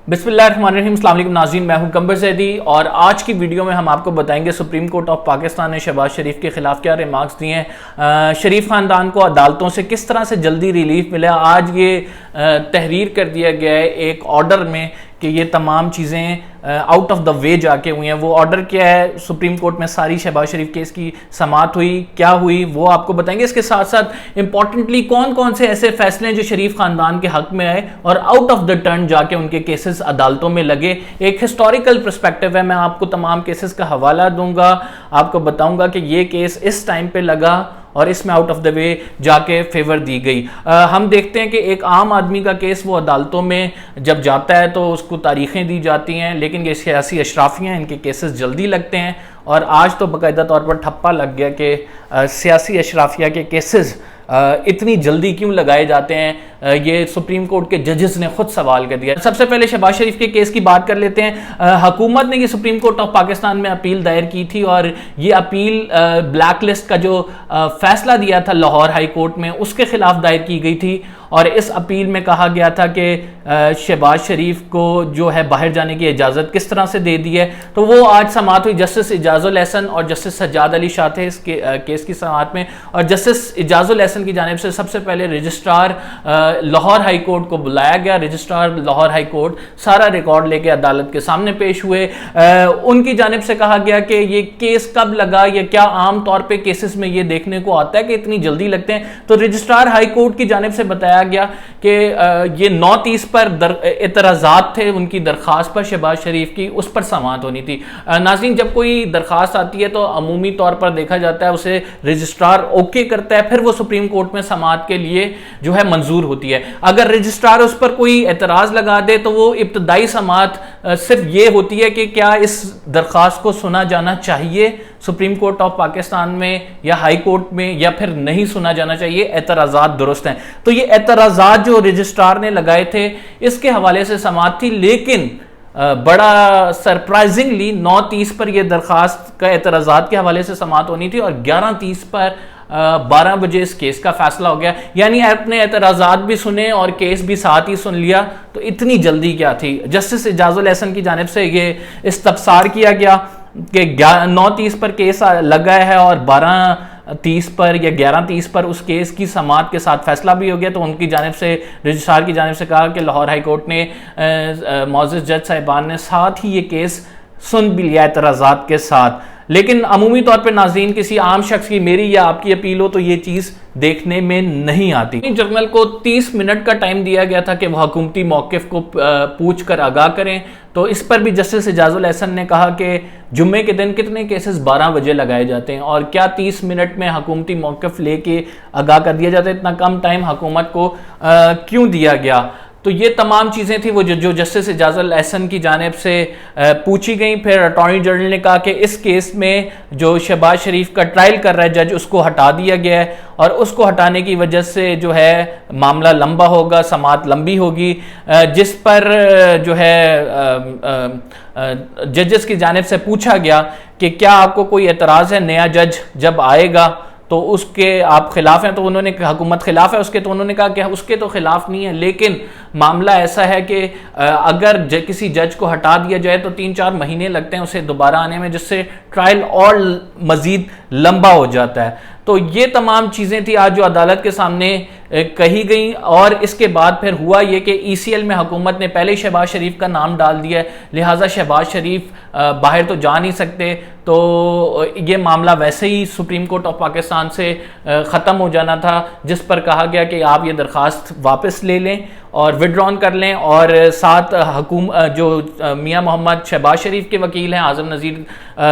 बिस्मिल्लाहिर्रहमानिर्रहीम, अस्सलाम वालेकुम नाज़रीन, मैं हूं कंबर ज़ैदी और आज की वीडियो में हम आपको बताएंगे सुप्रीम कोर्ट ऑफ पाकिस्तान ने शहबाज शरीफ के खिलाफ क्या रिमार्क्स दिए हैं। शरीफ ख़ानदान को अदालतों से किस तरह से जल्दी रिलीफ मिला। आज ये तहरीर कर दिया गया है एक ऑर्डर में कि ये तमाम चीज़ें आउट ऑफ द वे जाके हुई हैं। वो ऑर्डर क्या है, सुप्रीम कोर्ट में सारी शहबाज शरीफ केस की समाअत हुई, क्या हुई वो आपको बताएंगे। इसके साथ साथ इंपॉर्टेंटली कौन कौन से ऐसे फैसले हैं जो शरीफ खानदान के हक में आए और आउट ऑफ द टर्न जाके उनके केसेस अदालतों में लगे। एक हिस्टोरिकल पर्सपेक्टिव है, मैं आपको तमाम केसेस का हवाला दूंगा, आपको बताऊंगा कि ये केस इस टाइम पे लगा और इसमें आउट ऑफ द वे जाके फेवर दी गई। हम देखते हैं कि एक आम आदमी का केस वो अदालतों में जब जाता है तो उसको तारीखें दी जाती हैं, लेकिन ये सियासी अशराफियाँ इनके केसेस जल्दी लगते हैं और आज तो बाकायदा तौर पर ठप्पा लग गया कि सियासी अशराफिया के केसेस इतनी जल्दी क्यों लगाए जाते हैं। ये सुप्रीम कोर्ट के जजेस ने खुद सवाल कर दिया। सबसे पहले शहबाज शरीफ के केस की बात कर लेते हैं। हुकूमत ने ये सुप्रीम कोर्ट ऑफ पाकिस्तान में अपील दायर की थी और ये अपील ब्लैक लिस्ट का जो फैसला दिया था लाहौर हाई कोर्ट में उसके खिलाफ दायर की गई थी और इस अपील में कहा गया था कि शहबाज शरीफ को जो है बाहर जाने की इजाज़त किस तरह से दे दी है। तो वो आज समाअत हुई। जस्टिस इजाजुल एहसन और जस्टिस सज्जाद अली शाह थे इस केस की समाअत में और जस्टिस इजाजुल एहसन की जानिब से सबसे पहले रजिस्ट्रार लाहौर हाई कोर्ट को बुलाया गया। रजिस्ट्रार लाहौर हाई कोर्ट सारा रिकॉर्ड लेके अदालत के सामने पेश हुए। उनकी जानिब से कहा गया कि ये केस कब लगा, या क्या आम तौर पे केसेस में ये देखने को आता है कि इतनी जल्दी लगते हैं। तो रजिस्ट्रार हाई कोर्ट की जानिब से बताया गया कि ये 9:30 पर एतराज़ात थे उनकी दरखास्त पर शहबाज शरीफ की, उस पर समाअत होनी थी। नाज़रीन, जब कोई दरखास्त आती है तो अमूमी तौर पर देखा जाता है उसे रजिस्ट्रार ओके करता है, फिर वो सुप्रीम कोर्ट में समाअत के लिए जो है मंजूर होती है। अगर रजिस्ट्रार उस पर कोई एतराज़ लगा दे तो वो इब्तदाई समाअत सिर्फ ये होती है कि क्या इस दरखास्त को सुना जाना चाहिए सुप्रीम कोर्ट ऑफ पाकिस्तान में या हाई कोर्ट में, या फिर नहीं सुना जाना चाहिए, एतराज़ात दुरुस्त हैं। तो ये एतराज़ात जो रजिस्ट्रार ने लगाए थे इसके हवाले से समाअत थी, लेकिन बड़ा सरप्राइजिंगली 9:30 पर यह दरखास्त का एतराज़ात के हवाले से समाअत होनी थी और 11:30 पर 12 बजे इस केस का फैसला हो गया। यानी आपने एतराज़ात भी सुने और केस भी साथ ही सुन लिया, तो इतनी जल्दी क्या थी। जस्टिस इजाजुल एहसन की जानिब से ये इस्तफसार किया गया कि 9:30 पर केस लगा है और 12:30 पर या 11:30 पर उस केस की समाअत के साथ फैसला भी हो गया। तो उनकी जानिब से, रजिस्ट्रार की जानिब से कहा कि लाहौर हाई कोर्ट ने मौजूद जज साहिबान ने साथ ही ये केस सुन भी लिया एतराज़ात के साथ। लेकिन अमूमी तौर पर नाज़रीन, किसी आम शख्स की मेरी या आपकी अपील हो तो ये चीज़ देखने में नहीं आती। जर्नल को 30 मिनट का टाइम दिया गया था कि वह हुकूमती मौक़िफ़ को पूछ कर आगाह करें। तो इस पर भी जस्टिस इजाजुल एहसन ने कहा कि जुम्मे के दिन कितने केसेस 12 बजे लगाए जाते हैं और क्या 30 मिनट में हुकूमती मौक़िफ़ लेके आगाह कर दिया जाता है। इतना कम टाइम हुकूमत को क्यों दिया गया। तो ये तमाम चीज़ें थी वो जो जस्टिस इजाजुल एहसन की जानिब से पूछी गई। फिर अटॉर्नी जनरल ने कहा कि इस केस में जो शहबाज शरीफ का ट्रायल कर रहा है जज, उसको हटा दिया गया है और उसको हटाने की वजह से जो है मामला लंबा होगा, समाअत लंबी होगी, जिस पर जो है जजेस की जानिब से पूछा गया कि क्या आपको कोई एतराज़ है, नया जज जब आएगा तो उसके आप खिलाफ हैं। तो उन्होंने हुकूमत खिलाफ है उसके, तो उन्होंने कहा कि उसके तो खिलाफ नहीं है, लेकिन मामला ऐसा है कि अगर किसी जज को हटा दिया जाए तो 3-4 महीने लगते हैं उसे दोबारा आने में, जिससे ट्रायल और मजीद लंबा हो जाता है। तो ये तमाम चीज़ें थी आज जो अदालत के सामने कही गई। और इसके बाद फिर हुआ ये कि ECL में हुकूमत ने पहले शहबाज शरीफ का नाम डाल दिया है, लिहाजा शहबाज शरीफ बाहर तो जा नहीं सकते। तो ये मामला वैसे ही सुप्रीम कोर्ट ऑफ पाकिस्तान से ख़त्म हो जाना था, जिस पर कहा गया कि आप ये दरख्वास्त वापस ले लें और विड्रॉन कर लें। और साथ जो मियां मोहम्मद शहबाज शरीफ के वकील हैं आज़म नज़ीर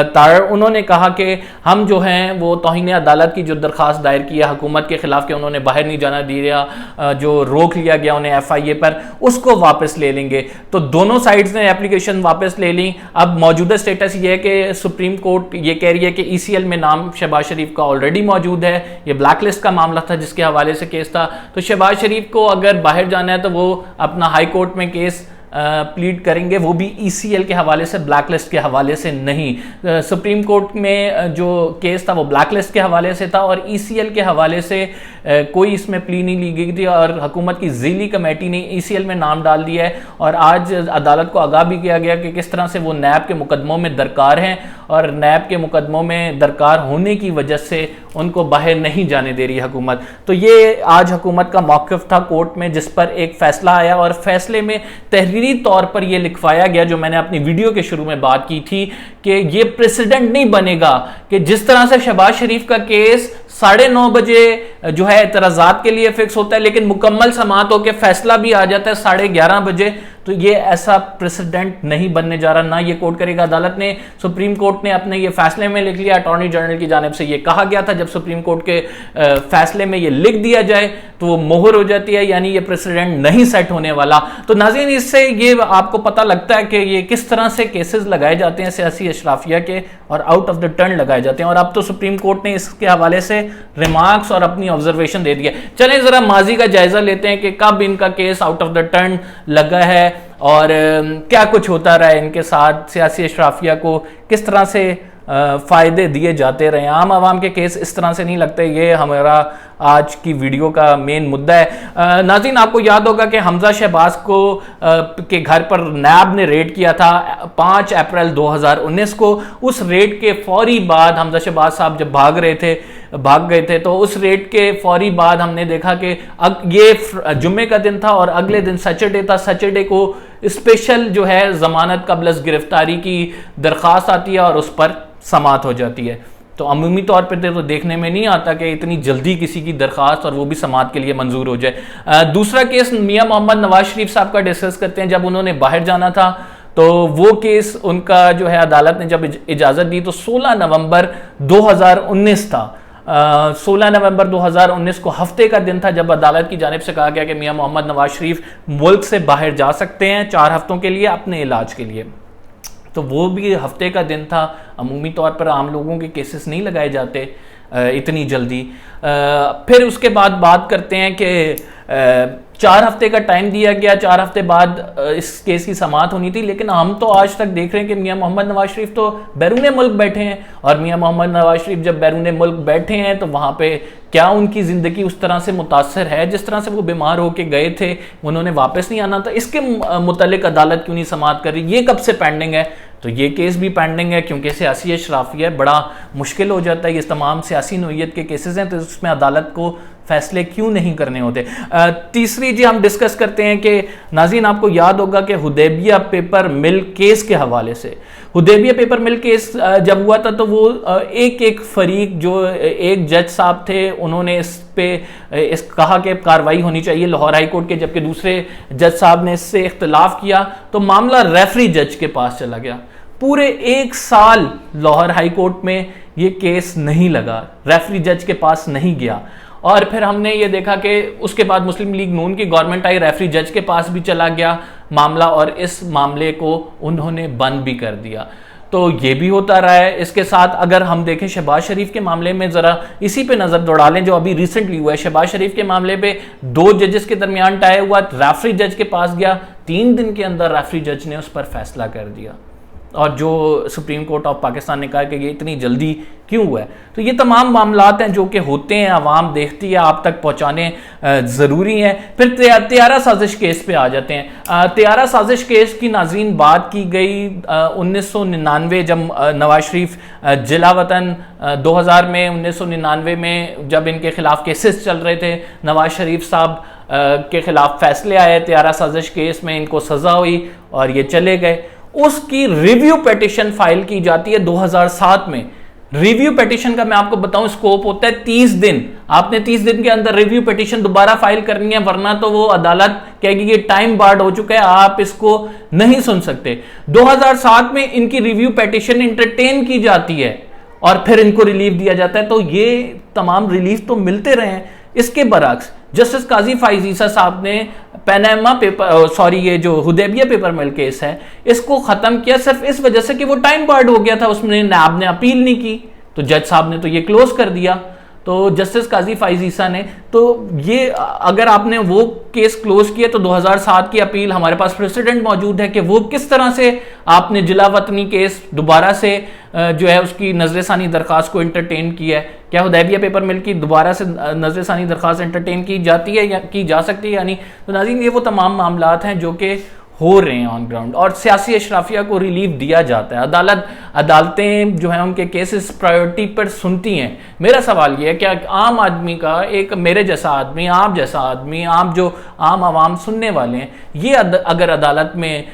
तार, उन्होंने कहा कि हम जो हैं वो तौहीन अदालत की जो दरख्वास्त दायर की है हुकूमत के खिलाफ कि उन्होंने बाहर नहीं जाना दिया, जो रोक लिया गया उन्हें FIA पर, उसको वापस ले लेंगे। तो दोनों साइड्स ने एप्लीकेशन वापस ले ली। अब मौजूदा स्टेटस ये है कि सुप्रीम कोर्ट ये कह रही है कि ECL में नाम शहबाज शरीफ का ऑलरेडी मौजूद है। ये ब्लैक लिस्ट का मामला था जिसके हवाले से केस था। तो शहबाज शरीफ को अगर बाहर जाना है तो वो अपना हाई कोर्ट में केस प्लीड करेंगे, वो भी ईसीएल के हवाले से, ब्लैकलिस्ट के हवाले से नहीं। सुप्रीम कोर्ट में जो केस था वो ब्लैकलिस्ट के हवाले से था और ईसीएल के हवाले से कोई इसमें प्ली नहीं ली गई थी और हुकूमत की ज़ीली कमेटी ने ईसीएल में नाम डाल दिया है और आज अदालत को आगाह भी किया गया कि किस तरह से वो नैब के मुकदमों में दरकार हैं और नैब के मुकदमों में दरकार होने की वजह से उनको बाहर नहीं जाने दे रही हुकूमत। तो ये आज हुकूमत का मौक़िफ़ था कोर्ट में, जिस पर एक फ़ैसला आया और फैसले में तहरीरी तौर पर यह लिखवाया गया, जो मैंने अपनी वीडियो के शुरू में बात की थी, कि ये प्रेसिडेंट नहीं बनेगा कि जिस तरह से शहबाज शरीफ का केस 9:30 बजे जो है एतराज़ात के लिए फिक्स होता है लेकिन मुकम्मल समाअत होकर फैसला भी आ जाता है 11:30 बजे, तो ये ऐसा प्रेसिडेंट नहीं बनने जा रहा, ना ये कोर्ट करेगा। अदालत ने, सुप्रीम कोर्ट ने अपने ये फैसले में लिख लिया, अटॉर्नी जनरल की जानिब से ये कहा गया था जब सुप्रीम कोर्ट के फैसले में ये लिख दिया जाए तो वो मोहर हो जाती है, यानी ये प्रेसिडेंट नहीं सेट होने वाला। तो नाज़रीन, इससे ये आपको पता लगता है कि ये किस तरह से केसेस लगाए जाते हैं सियासी अशराफिया के और आउट ऑफ द टर्न लगाए जाते हैं। और अब तो सुप्रीम कोर्ट ने इसके हवाले से रिमार्क्स और अपनी ऑब्जर्वेशन दे दिया। चलें जरा माजी का जायजा लेते हैं कि कब इनका case out of the turn लगा है और क्या कुछ होता रहा है इनके साथ, सियासी अशराफिया को किस तरह से फ़ायदे दिए जाते रहे। आम आवाम के केस इस तरह से नहीं लगते। ये हमारा आज की वीडियो का मेन मुद्दा है। नाज़रीन, आपको याद होगा कि हमजा शहबाज को के घर पर नैब ने रेड किया था 5 अप्रैल 2019 को। उस रेड के फौरी बाद हमजा शहबाज साहब जब भाग गए थे तो उस रेड के फौरी बाद हमने देखा कि ये जुम्मे का दिन था और अगले दिन सैटरडे था। सैटरडे को स्पेशल जो है ज़मानत कबल गिरफ्तारी की दरख्वास्त आती है और उस पर समाअत हो जाती है। तो अमूमी तौर पर तो देखने में नहीं आता कि इतनी जल्दी किसी की दरख्वास्त और वो भी समाअत के लिए मंजूर हो जाए। दूसरा केस मियां मोहम्मद नवाज शरीफ साहब का डिस्कस करते हैं। जब उन्होंने बाहर जाना था तो वो केस उनका जो है अदालत ने जब इजाज़त दी तो 16 नवंबर 2019 था। 16 नवंबर 2019 को हफ्ते का दिन था जब अदालत की जानिब से कहा गया कि मियां मोहम्मद नवाज शरीफ मुल्क से बाहर जा सकते हैं 4 हफ्तों के लिए अपने इलाज के लिए। तो वो भी हफ्ते का दिन था। अमूमी तौर पर आम लोगों के केसेस नहीं लगाए जाते इतनी जल्दी। फिर उसके बाद बात करते हैं कि 4 हफ्ते का टाइम दिया गया, 4 हफ्ते बाद इस केस की समाअत होनी थी। लेकिन हम तो आज तक देख रहे हैं कि मियां मोहम्मद नवाज शरीफ तो बैरून मुल्क बैठे हैं और मियां मोहम्मद नवाज शरीफ जब बैरून मुल्क बैठे हैं तो वहाँ पे क्या उनकी ज़िंदगी उस तरह से मुतासर है जिस तरह से वो बीमार होके गए थे, उन्होंने वापस नहीं आना था। इसके मुतालिक अदालत क्यों नहीं समाअत कर रही? ये कब से पेंडिंग है? तो ये केस भी पेंडिंग है क्योंकि सियासी अशराफिया बड़ा मुश्किल हो जाता है। ये तमाम सियासी नोयत के केसेस हैं तो उसमें अदालत को फैसले क्यों नहीं करने होते। तीसरी जी हम डिस्कस करते हैं कि नाज़रीन, आपको याद होगा कि हुदैबिया पेपर मिल केस के हवाले से, हुदैबिया पेपर मिल केस जब हुआ था तो वो एक फरीक जो एक जज साहब थे उन्होंने इस कहा कि कार्रवाई होनी चाहिए लाहौर हाई कोर्ट के, जबकि दूसरे जज साहब ने इससे इख्तलाफ किया तो मामला रेफरी जज के पास चला गया। पूरे 1 साल लाहौर हाई कोर्ट में ये केस नहीं लगा, रेफरी जज के पास नहीं गया। और फिर हमने ये देखा कि उसके बाद मुस्लिम लीग नून की गवर्नमेंट आई, रेफरी जज के पास भी चला गया मामला और इस मामले को उन्होंने बंद भी कर दिया। तो ये भी होता रहा है। इसके साथ अगर हम देखें शहबाज शरीफ के मामले में, ज़रा इसी पे नज़र दौड़ा लें जो अभी रिसेंटली हुआ है। शहबाज शरीफ के मामले पे 2 जजेस के दरमियान टाई हुआ, रेफरी जज के पास गया, 3 दिन के अंदर रेफरी जज ने उस पर फैसला कर दिया। और जो सुप्रीम कोर्ट ऑफ पाकिस्तान ने कहा कि ये इतनी जल्दी क्यों हुआ है। तो ये तमाम मामलात हैं जो कि होते हैं, आवाम देखती है, आप तक पहुंचाने ज़रूरी हैं। फिर त्यारा साजिश केस पे आ जाते हैं। त्यारा साजिश केस की नाज़रीन बात की गई 1999 जब नवाज शरीफ जिला वतन 2000 में 1999 में जब इनके खिलाफ केसेस चल रहे थे, नवाज शरीफ साहब के खिलाफ फैसले आए त्यारा साजिश केस में, इनको सज़ा हुई और ये चले गए। उसकी रिव्यू पिटीशन फाइल की जाती है 2007 में। रिव्यू पिटीशन का मैं आपको बताऊं स्कोप होता है 30 दिन। आपने 30 दिन के अंदर रिव्यू पिटीशन दोबारा फाइल करनी है, वरना तो वो अदालत कहेगी ये टाइम बार्ड हो चुका है, आप इसको नहीं सुन सकते। 2007 में इनकी रिव्यू पिटीशन इंटरटेन की जाती है और फिर इनको रिलीफ दिया जाता है। तो ये तमाम रिलीफ तो मिलते रहे हैं। इसके बरक्स जस्टिस काजी फाइज ईसा साहब ने पनामा पेपर ये जो हुदैबिया पेपर मिल केस है इसको खत्म किया सिर्फ इस वजह से कि वो टाइम बार्ड हो गया था, उसमें नैब ने अपील नहीं की तो जज साहब ने तो ये क्लोज कर दिया। तो जस्टिस काजी फाइज ईसा ने, तो ये अगर आपने वो केस क्लोज किया तो 2007 की अपील हमारे पास प्रेसिडेंट मौजूद है कि वो किस तरह से आपने जिला वतनी केस दोबारा से जो है उसकी नजरसानी दरख्वास्त को इंटरटेन किया है। क्या हुदैबिया पेपर मिल की दोबारा से नजरसानी दरख्वास्त इंटरटेन की जाती है या की जा सकती है यानी। तो नाज़रीन, ये वो तमाम मामलात हैं जो कि हो रहे हैं ऑन ग्राउंड और सियासी अशराफिया को रिलीफ दिया जाता है। अदालतें जो है उनके केसेस प्रायोरिटी पर सुनती हैं। मेरा सवाल ये है कि आम आदमी का, एक मेरे जैसा आदमी, आप जैसा आदमी, आप जो आम आवाम सुनने वाले हैं, ये अगर अदालत में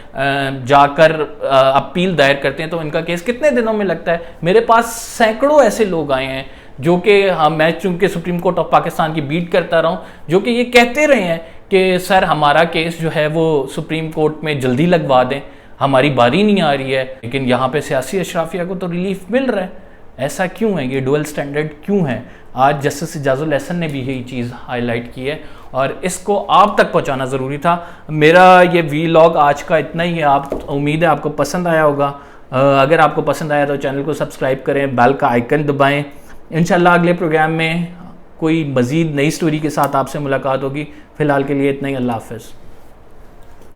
जाकर अपील दायर करते हैं तो इनका केस कितने दिनों में लगता है। मेरे पास सैकड़ों ऐसे लोग आए हैं जो कि मैं चूंकि सुप्रीम कोर्ट ऑफ पाकिस्तान की बीट करता रहा हूँ, जो कि ये कहते रहे हैं कि सर हमारा केस जो है वो सुप्रीम कोर्ट में जल्दी लगवा दें, हमारी बारी नहीं आ रही है। लेकिन यहाँ पे सियासी अशराफिया को तो रिलीफ मिल रहा है। ऐसा क्यों है? ये डुअल स्टैंडर्ड क्यों है? आज जस्टिस इजाजुल एहसन ने भी यही चीज़ हाईलाइट की है और इसको आप तक पहुँचाना ज़रूरी था। मेरा ये वीलॉग आज का इतना ही है। आप उम्मीद है आपको पसंद आया होगा। अगर आपको पसंद आया तो चैनल को सब्सक्राइब करें, बेल का आइकन दबाएँ। इंशाल्लाह अगले प्रोग्राम में कोई मज़ीद नई स्टोरी के साथ आपसे मुलाकात होगी। फ़िलहाल के लिए इतना ही। अल्लाह हाफ़िज़।